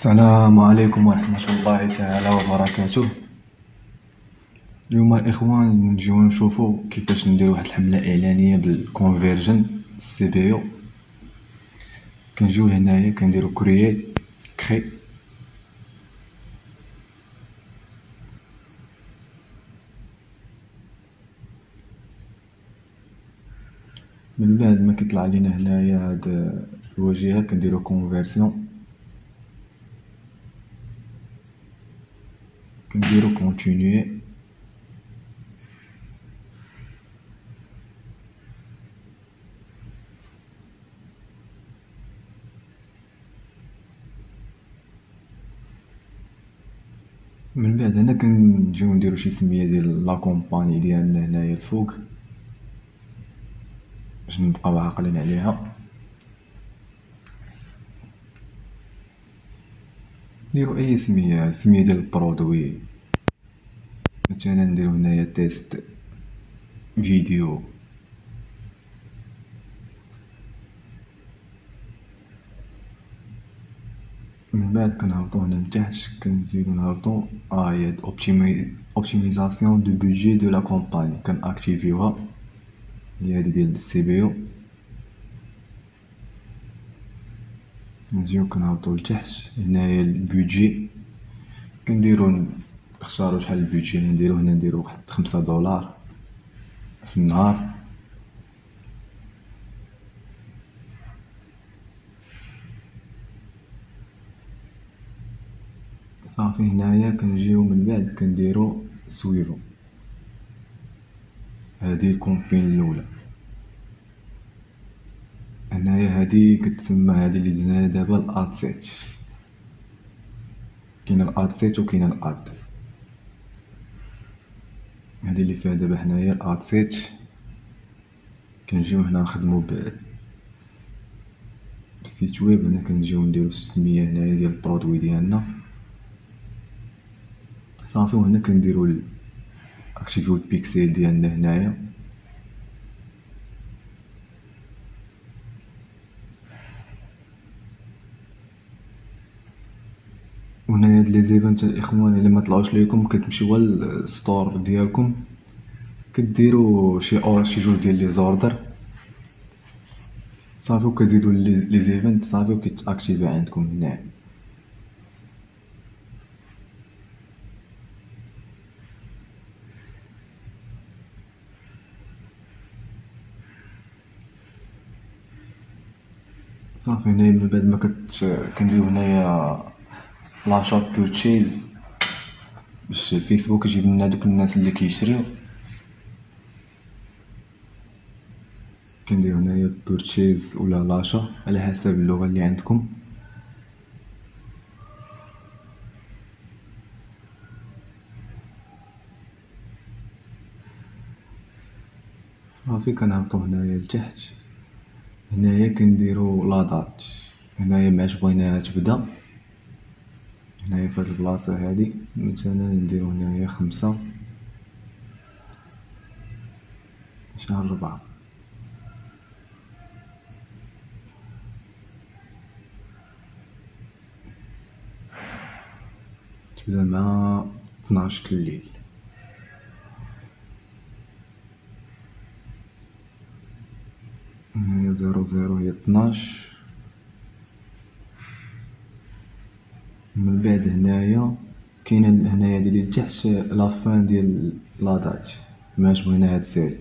السلام عليكم ورحمة الله تعالى وبركاته. اليوم الإخوان نجيو نشوفو كيفاش نديرو واحد الحملة إعلانية بالكونفيرجن سي بي او. كنجيو لهنايا كنديرو كري من بعد ما كيطلع لينا هنايا هاد الواجهة كنديرو كونفيرسيون، كنديرو كونتينيي، من بعد هنا كنجيو نديرو شي سمية ديال لا كومباني ديالنا هنايا الفوق باش نبقاو عاقلين عليها. نديرو اي سمية ديال البرودوي، مثلا نديرو هنايا تيست فيديو. من بعد كنهبطو هنا لتحت كنزيدو نهبطو هي اوبتيميزاسيون دو بودجي دو لا كومباني، كنأكتيفيوها هي هادي ديال السي بي او. نجيو كنهبطو لتحت هنايا البودجي كنديرو نختارو شحال البودجي اللي نديرو. هنا نديرو واحد $5 في النهار. صافي هنايا كنجيو من بعد كنديرو سويفو، هادي الكومبين الاولى. هنايا هادي كتسمى هادي اللي درنا دابا الاد سيت. كاين الاد سيت وكاين الاد، هادي اللي فيها دابا حنايا الاد سيت. كنجيو هنا نخدمو بالسيت ويب. هنا كنجيو نديرو السمية هنايا ديال البرودوي ديالنا صافي. وهنا كنديرو اكتيفيو البيكسيل ديالنا هنايا. وهنا هاد لي زيفنت الاخوان اللي ما طلعوش ليكم كتمشيو للستور ديالكم كديرو شي جوج ديال لي زوردر صافي، وكتزيدو لي زيفنت صافي وكيتاكتيفي عندكم هنايا. صافي هنايا من بعد ما كنديرو هنايا لاشات بورتشيز باش الفيسبوك يجيب لنا دوك الناس اللي كيشريو. كنديرو هنايا بورتشيز ولا لاشا على حسب اللغة اللي عندكم. صافي كنهبطو هنايا لتحت. هنايا كنديرو لا دات. هنايا معاش بغيناها تبدا. هنايا فهاد البلاصة هادي مثلا نديرو هنايا 5/4. تبدا مع 12 الليل. هنايا 00 هي 12. من بعد هنايا كاينه هنايا هادي اللي لتحت لافان ديال لا دات معاش بغيناها تسالي.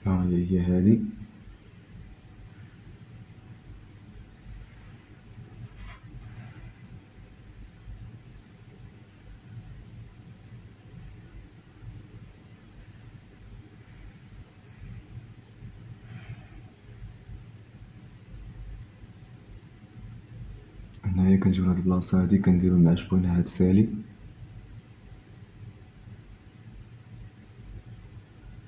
ها هي هادي. هنايا كنجيو لهاد البلاصة هادي كنديرو معاش بغيناها تسالي.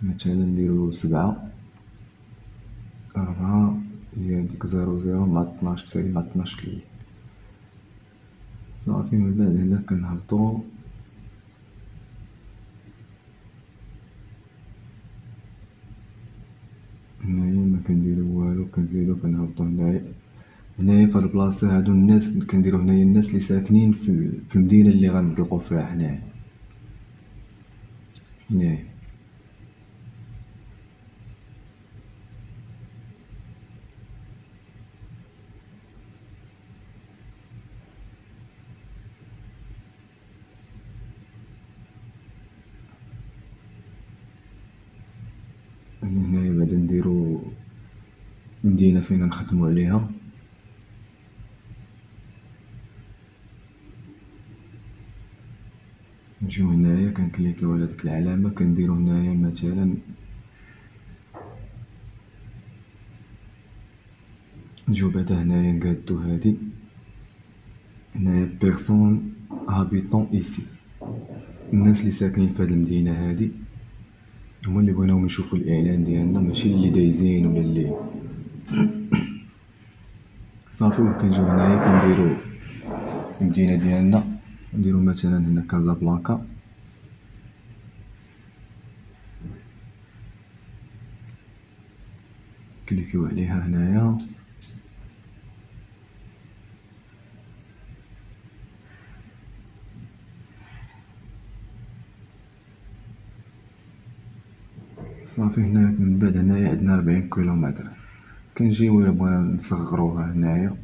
مثلا نديرو 7/4 هي ديك 00 مع 12 تسالي مع 12 الليل. صافي من بعد هنا كنهبطو. هنايا كنديرو والو، كنزيدو كنهبطو هنايا في هاد البلاصة هادو الناس كنديرو هنايا الناس اللي ساكنين في المدينة اللي غنطلقو فيها حنايا هنايا. هنايا بعدا نديرو مدينة فينا نخدمو عليها. نجيو هنايا كنكليكيو على ديك العلامة، كنديرو هنايا مثلا نجيو بعدا هنايا نقادو هادي هنايا بيرسون هابيتون ايسي، الناس اللي ساكنين في هاد المدينة هادي هما اللي بغيناهم يشوفو الإعلان ديالنا، ماشي اللي دايزين ولا اللي صافي. وكنجيو هنايا كنديرو المدينة ديالنا، نديرو مثلا هنا كازابلانكا، كليكيو عليها هنايا. صافي هنا من بعد هنايا عندنا 40 كيلومتر. كنجيو إلا بغينا نصغروها هنايا،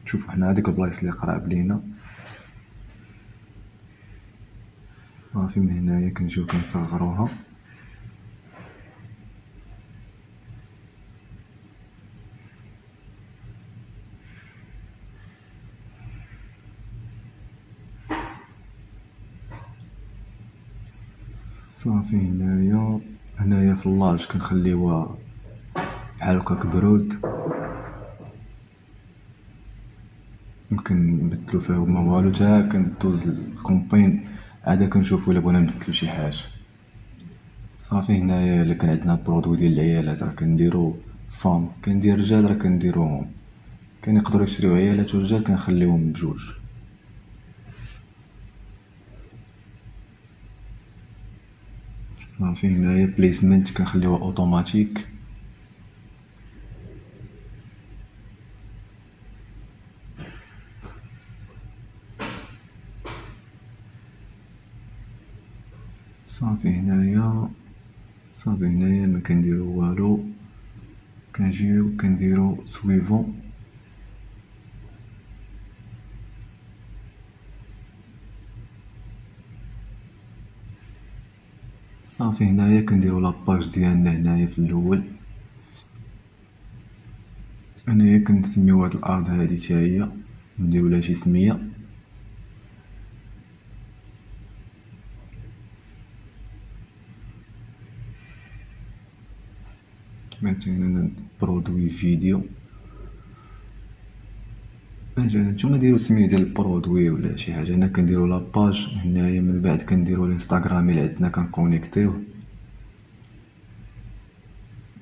نشوفو حنا هاديك البلايص اللي قراب لينا. صافي من هنايا كنجيو كنصغروها. صافي هنايا في اللاج كنخليوها بحال هكاك برود، يمكن نبدلو فيها ما والو تا كندوز الكومبين عادا كنشوفو إلا بغينا نبدلو شي حاجة. صافي هنايا إلا كان عندنا برودوي ديال العيالات راه كنديرو فام، كندير رجال راه كنديروهم، كان يقدرو يشريو عيالات و رجال كنخليوهم بجوج. صافي هنايا بليسمنت كنخليوها اوتوماتيك. صافي هنايا ما كنديرو والو، كنجيو كنديرو سويفون. صافي هنايا كنديرو لاباج ديالنا هنايا في الاول. انايا كنسميو هاد الارض هادي تا هي، نديرو لها شي سمية. مثلا برودوي فيديو، نتوما ديرو السمية ديال البرودوي ولا شي حاجة. انا كنديرو لاباج هنايا، من بعد كنديرو الانستغرام اللي عندنا كنكونيكتيوه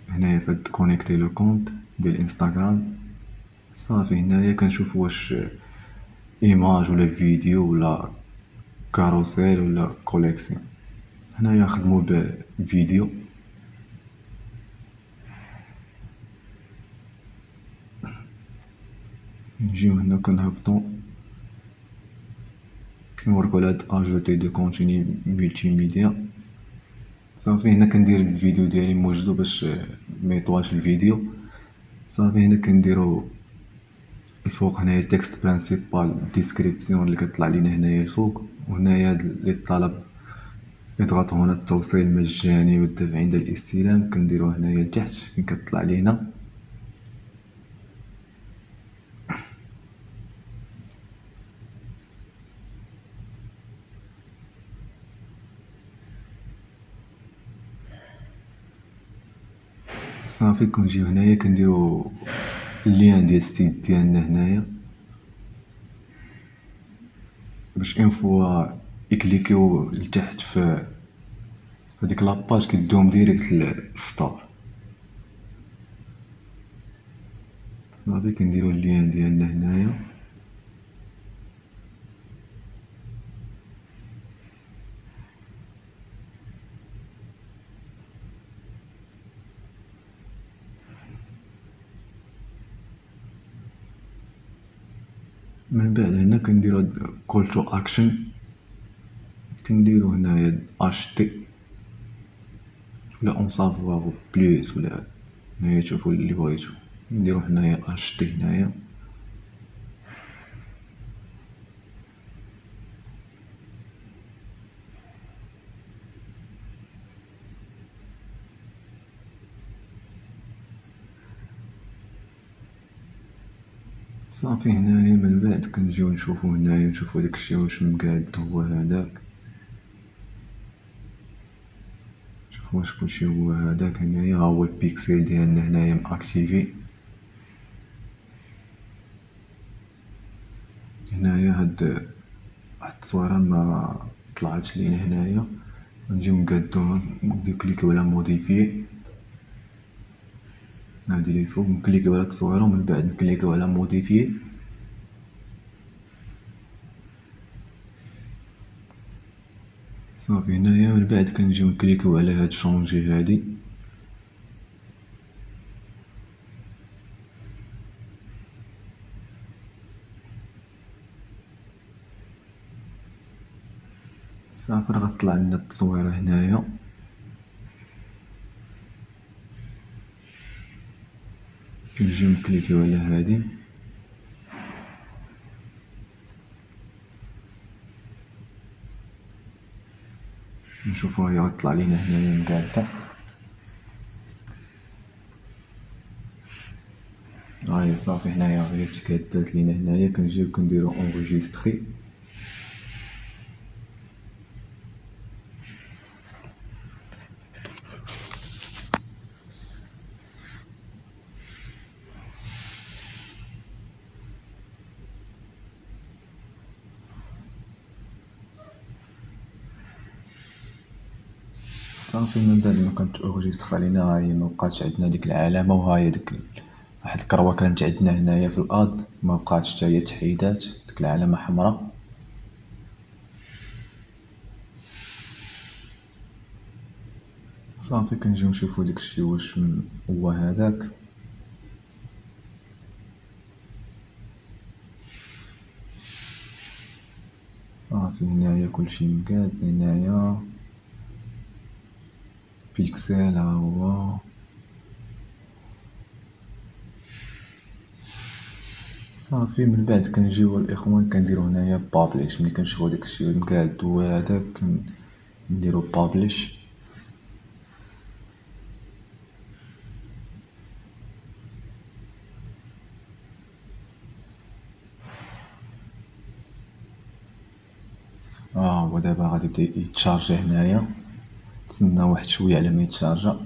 هنايا فهاد كونيكتي لو كونت ديال الانستغرام. صافي هنايا كنشوفو واش ايماج ولا فيديو ولا كاروسيل ولا كوليكسيون. هنايا نخدمو بفيديو. نجيو هنا كنهبطو كنوركو على هاد اجوتي دو كونتوني ملتي ميديا. صافي هنا كندير الفيديو ديالي موجدو باش ميطواش الفيديو. صافي هنا كنديرو الفوق هنايا تكست برانسيبال ديسكريبسيون اللي كتطلع لينا هنايا الفوق، وهنايا اللي طلب اضغط هنا التوصيل مجاني والدفع عند الاستلام، كنديروه هنايا لتحت فين كتطلع لينا. صافي كنجيو هنايا كنديرو اللين ديال السيت ديالنا هنايا، باش اون فوا يكليكيو لتحت في هاديك لاباج كيدوهم ديريكت للفطور. صافي كنديرو اللين ديالنا هنايا. من بعد هنا كنديرو كول تو اكشن، كنديرو هنايا اش تي ولا اون سافوار بلوس، ولا هنايا تشوفو اللي بغيتو. نديرو هنايا اش تي هنايا. صافي هنايا من بعد كنجيو نشوفو هنايا، نشوفو داكشي واش مقاد هو هداك، شوفو واش كلشي هو هداك. هنايا ها هو البيكسل ديالنا هنايا ماكتيفي. هنايا هاد التصويره ما طلعتش لينا هنايا، نجيو نقادو كليكيو على موديفي، هادي اللي الفوق، نكليكيو على التصويره ومن بعد نكليكيو على موديفي. صافي هنايا من بعد كنجيو نكليكيو على هاد شونجي هادي. صافي راه غطلع لنا التصويره هنايا. كنجيو نكليكيو على هادي، نشوفو هي غطلع لينا هنايا مقادة. هاهي صافي هنايا هي تقادات لينا هنايا. كنجيو كنديرو اونغيجيستري. صافي من بعد ما كانت اونغيسترا لينا، هاهي مبقاتش عندنا ديك العلامة، وهاهي ديك واحد الكروة كانت عندنا هنايا في الأرض مبقاتش حتى هي تحيدات، ديك العلامة حمرا. صافي كنجيو نشوفو داكشي واش هو هداك. صافي هنايا كلشي مقاد. هنايا بيكسل ها هو. صافي من بعد كنجيو الاخوان كنديرو هنايا بابليش. ملي كنشوفو داكشي مقاد هو هداك نديرو بابليش. هو دابا غادي يبدا يتشارجي هنايا، تسنى واحد شويه على ما يتشارجا.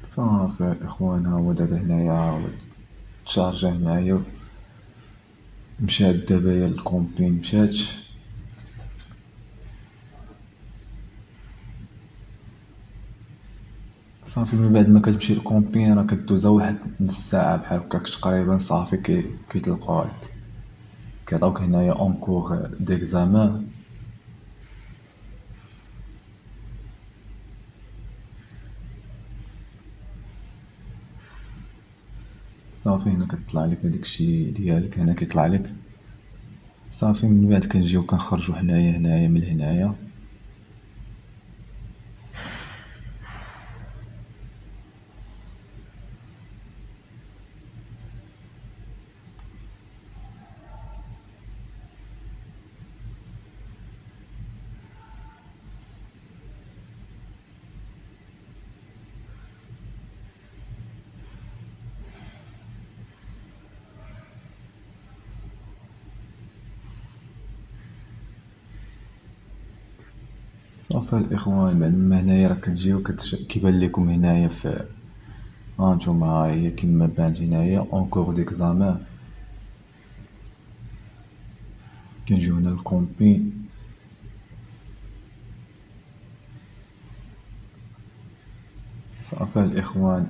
صافي الاخوان ها هو دابا هنايا تشارجا هنايا، مشات دابا هي الكومبي مشات. صافي من بعد ما كتمشي الكومبي راه كدوز واحد نص ساعة بحال هكاك تقريبا. صافي كيطلقوها كيعطيوك هنايا اونكور ديكزامان. صافي هنا كتطلع لك هداكشي ديالك، هنا كيطلع لك. صافي من بعد كنجيو كنخرجو هنايا من هنايا. صافي الاخوان بعد ما هنايا راه كتجيو كيبان لكم هنايا في هانتوما، ها هي كيما بانت هنايا اونكور ديكزامان. كنجيو هنا للكومبي. صافي الاخوان،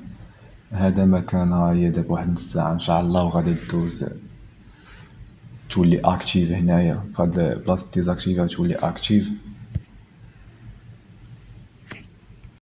هذا مكان هي دابا واحد نص ساعه ان شاء الله وغادي دوز تولي اكتيف هنايا فهاد البلاصه ديزاكتيفا تولي اكتيف.